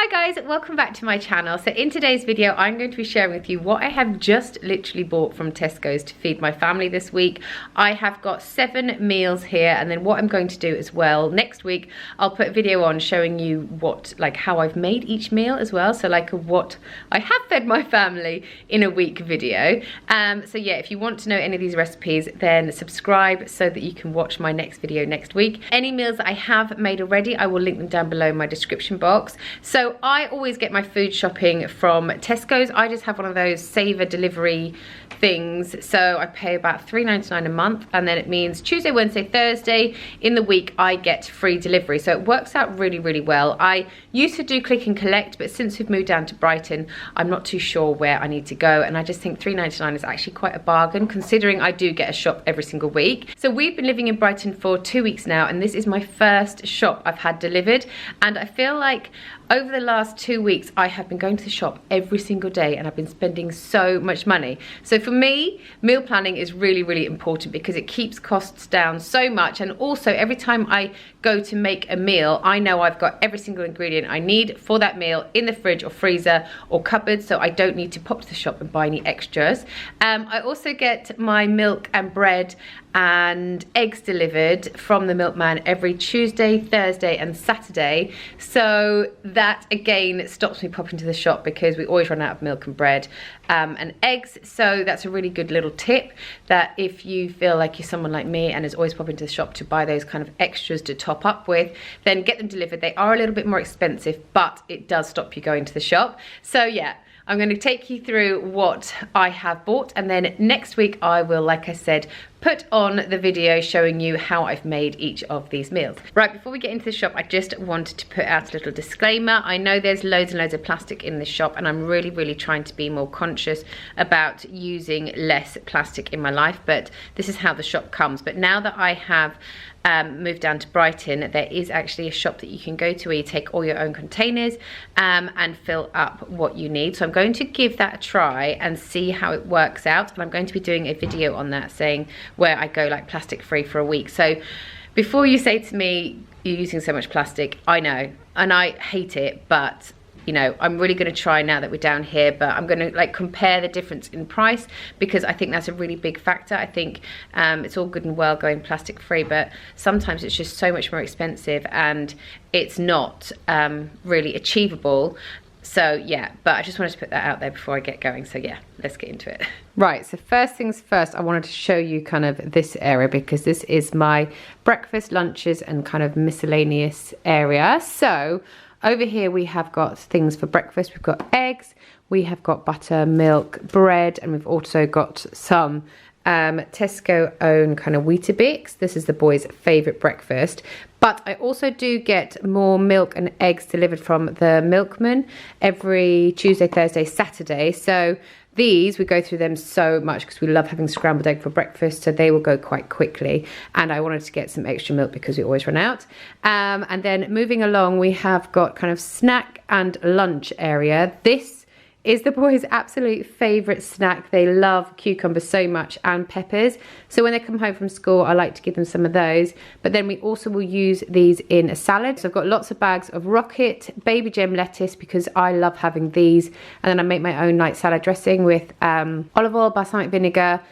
Hi guys, welcome back to my channel. So in today's video, I'm going to be sharing with you what I have just literally bought from Tesco's to feed my family this week. I have got 7 meals here, and then what I'm going to do as well, next week, I'll put a video on showing you what, like how I've made each meal as well. So like what I have fed my family in a week video. So yeah, if you want to know any of these recipes, then subscribe so that you can watch my next video next week. Any meals that I have made already, I will link them down below in my description box. So I always get my food shopping from Tesco's. I just have one of those saver delivery things. So I pay about £3.99 a month, and then it means Tuesday, Wednesday, Thursday in the week I get free delivery. So it works out really, really well. I used to do click and collect, but since we've moved down to Brighton, I'm not too sure where I need to go. And I just think £3.99 is actually quite a bargain considering I do get a shop every single week. So we've been living in Brighton for 2 weeks now, and this is my first shop I've had delivered. And I feel like over the last 2 weeks, I have been going to the shop every single day, and I've been spending so much money. So for me, meal planning is really, really important because it keeps costs down so much. And also every time I go to make a meal, I know I've got every single ingredient I need for that meal in the fridge or freezer or cupboard, so I don't need to pop to the shop and buy any extras. I also get my milk and bread and eggs delivered from the milkman every Tuesday, Thursday and Saturday. So that again stops me popping to the shop because we always run out of milk and bread and eggs. So that's a really good little tip, that if you feel like you're someone like me and is always popping to the shop to buy those kind of extras to top up with, then get them delivered. They are a little bit more expensive, but it does stop you going to the shop. So yeah, I'm going to take you through what I have bought, and then next week I will, like I said, put on the video showing you how I've made each of these meals. Right, before we get into the shop, I just wanted to put out a little disclaimer. I know there's loads and loads of plastic in this shop, and I'm really, really trying to be more conscious about using less plastic in my life, but this is how the shop comes. But now that I have moved down to Brighton, there is actually a shop that you can go to where you take all your own containers and fill up what you need. So I'm going to give that a try and see how it works out, and I'm going to be doing a video on that saying where I go like plastic free for a week. So before you say to me you're using so much plastic, I know and I hate it, but you know, I'm really going to try now that we're down here, but I'm going to like compare the difference in price because I think that's a really big factor. I think it's all good and well going plastic free, but sometimes it's just so much more expensive and it's not really achievable. So yeah, but I just wanted to put that out there before I get going. So yeah, let's get into it. Right, so first things first, I wanted to show you kind of this area because this is my breakfast, lunches and kind of miscellaneous area. So over here we have got things for breakfast. We've got eggs, we have got butter, milk, bread, and we've also got some Tesco own kind of Weetabix. This is the boys' favourite breakfast. But I also do get more milk and eggs delivered from the milkman every Tuesday, Thursday, Saturday. So these, we go through them so much because we love having scrambled egg for breakfast, so they will go quite quickly. And I wanted to get some extra milk because we always run out. And then moving along, we have got kind of snack and lunch area. This is the boys' absolute favourite snack. They love cucumbers so much and peppers. So when they come home from school, I like to give them some of those. But then we also will use these in a salad. So I've got lots of bags of rocket, baby gem lettuce because I love having these. And then I make my own night salad dressing with olive oil, balsamic vinegar,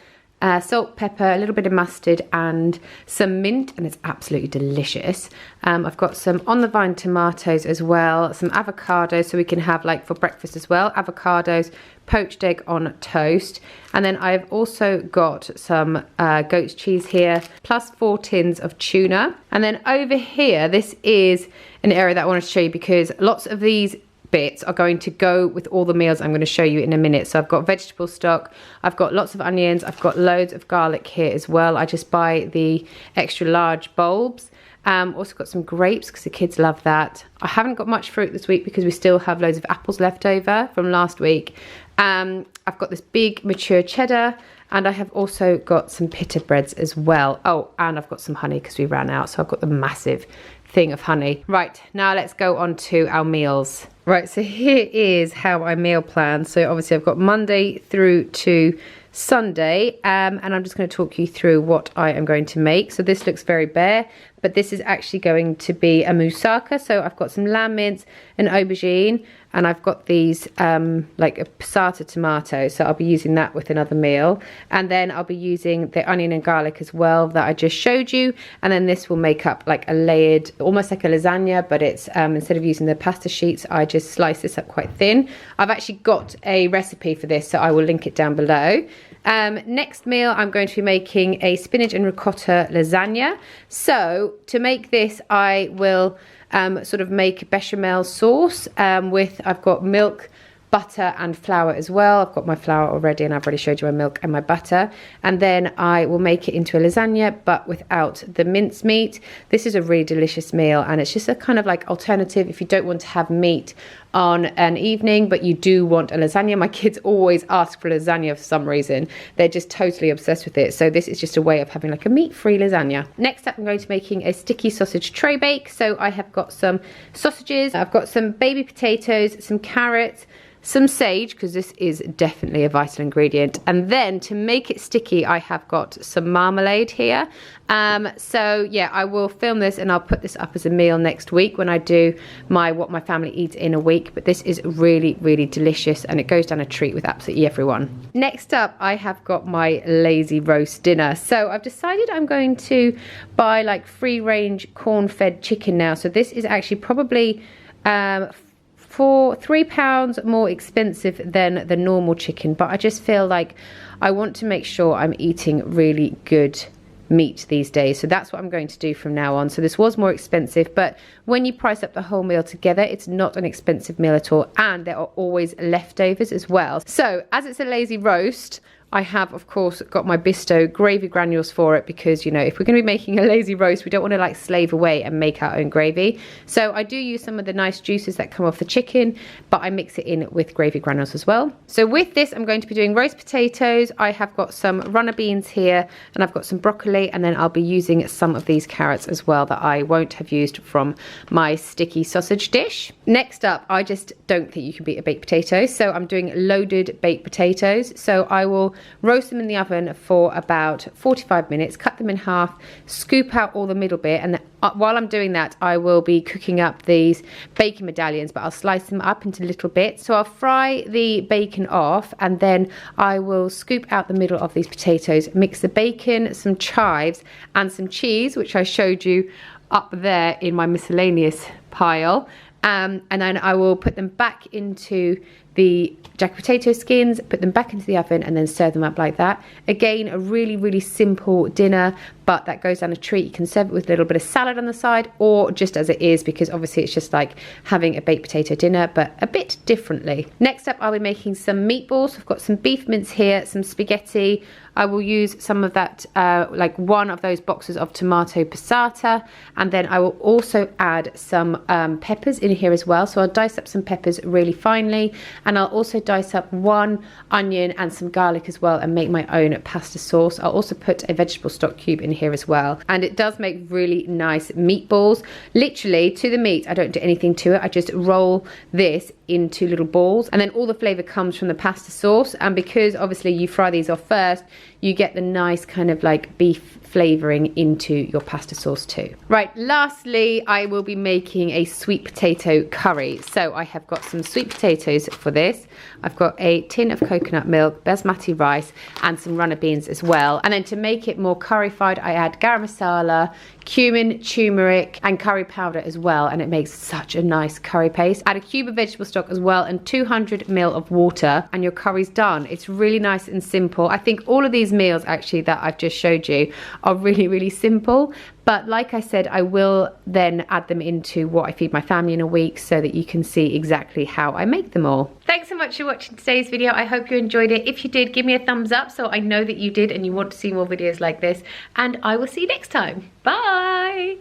salt, pepper, a little bit of mustard and some mint, and it's absolutely delicious. I've got some on the vine tomatoes as well, some avocados so we can have like for breakfast as well, avocados, poached egg on toast, and then I've also got some goat's cheese here, plus 4 tins of tuna. And then over here, this is an area that I want to show you because lots of these bits are going to go with all the meals I'm going to show you in a minute. So I've got vegetable stock, I've got lots of onions, I've got loads of garlic here as well. I just buy the extra large bulbs. Also got some grapes because the kids love that. I haven't got much fruit this week because we still have loads of apples left over from last week. I've got this big mature cheddar, and I have also got some pita breads as well. Oh, and I've got some honey because we ran out, so I've got the massive thing of honey. Right, now let's go on to our meals. Right, so here is how I meal plan. So obviously I've got Monday through to Sunday, and I'm just going to talk you through what I am going to make. So this looks very bare, but this is actually going to be a moussaka. So I've got some lamb mince, an aubergine, and I've got these like a passata tomato, so I'll be using that with another meal. And then I'll be using the onion and garlic as well that I just showed you, and then this will make up like a layered, almost like a lasagna, but it's instead of using the pasta sheets, I just slice this up quite thin. I've actually got a recipe for this, so I will link it down below. Next meal, I'm going to be making a spinach and ricotta lasagna. So to make this, I will sort of make bechamel sauce I've got milk, butter and flour as well. I've got my flour already and I've already showed you my milk and my butter. And then I will make it into a lasagna, but without the mincemeat. This is a really delicious meal, and it's just a kind of like alternative if you don't want to have meat on an evening, but you do want a lasagna. My kids always ask for lasagna for some reason. They're just totally obsessed with it. So this is just a way of having like a meat-free lasagna. Next up, I'm going to be making a sticky sausage tray bake. So I have got some sausages, I've got some baby potatoes, some carrots, some sage, because this is definitely a vital ingredient. And then to make it sticky, I have got some marmalade here. So yeah, I will film this and I'll put this up as a meal next week when I do what my family eats in a week. But this is really, really delicious, and it goes down a treat with absolutely everyone. Next up, I have got my lazy roast dinner. So I've decided I'm going to buy like free-range corn-fed chicken now. So this is actually probably for £3 more expensive than the normal chicken, but I just feel like I want to make sure I'm eating really good meat these days. So that's what I'm going to do from now on. So this was more expensive, but when you price up the whole meal together, it's not an expensive meal at all, and there are always leftovers as well. So as it's a lazy roast, I have, of course, got my Bisto gravy granules for it, because, you know, if we're going to be making a lazy roast, we don't want to like slave away and make our own gravy. So I do use some of the nice juices that come off the chicken, but I mix it in with gravy granules as well. So with this, I'm going to be doing roast potatoes. I have got some runner beans here, and I've got some broccoli, and then I'll be using some of these carrots as well that I won't have used from my sticky sausage dish. Next up, I just don't think you can beat a baked potato, so I'm doing loaded baked potatoes. So I will roast them in the oven for about 45 minutes, cut them in half, scoop out all the middle bit, and while I'm doing that, I will be cooking up these bacon medallions, but I'll slice them up into little bits. So I'll fry the bacon off, and then I will scoop out the middle of these potatoes, mix the bacon, some chives and some cheese, which I showed you up there in my miscellaneous pile. And then I will put them back into the jacket potato skins, put them back into the oven, and then serve them up like that. Again, a really, really simple dinner, but that goes down a treat. You can serve it with a little bit of salad on the side, or just as it is, because obviously it's just like having a baked potato dinner, but a bit differently. Next up, I'll be making some meatballs. I've got some beef mince here, some spaghetti. I will use some of that, like one of those boxes of tomato passata, and then I will also add some peppers in here as well. So I'll dice up some peppers really finely, and I'll also dice up one onion and some garlic as well, and make my own pasta sauce. I'll also put a vegetable stock cube in here as well, and it does make really nice meatballs. Literally to the meat, I don't do anything to it. I just roll this into little balls, and then all the flavor comes from the pasta sauce. And because obviously you fry these off first, you get the nice kind of like beef flavoring into your pasta sauce too. Right, lastly, I will be making a sweet potato curry. So I have got some sweet potatoes for this. I've got a tin of coconut milk, basmati rice, and some runner beans as well. And then to make it more curryfied, I add garam masala, cumin, turmeric, and curry powder as well, and it makes such a nice curry paste. Add a cube of vegetable stock as well, and 200 ml of water, and your curry's done. It's really nice and simple. I think all of these meals actually that I've just showed you are really, really simple, but like I said, I will then add them into what I feed my family in a week, so that you can see exactly how I make them all. Thanks so much for watching today's video. I hope you enjoyed it. If you did, give me a thumbs up so I know that you did and you want to see more videos like this, and I will see you next time. Bye!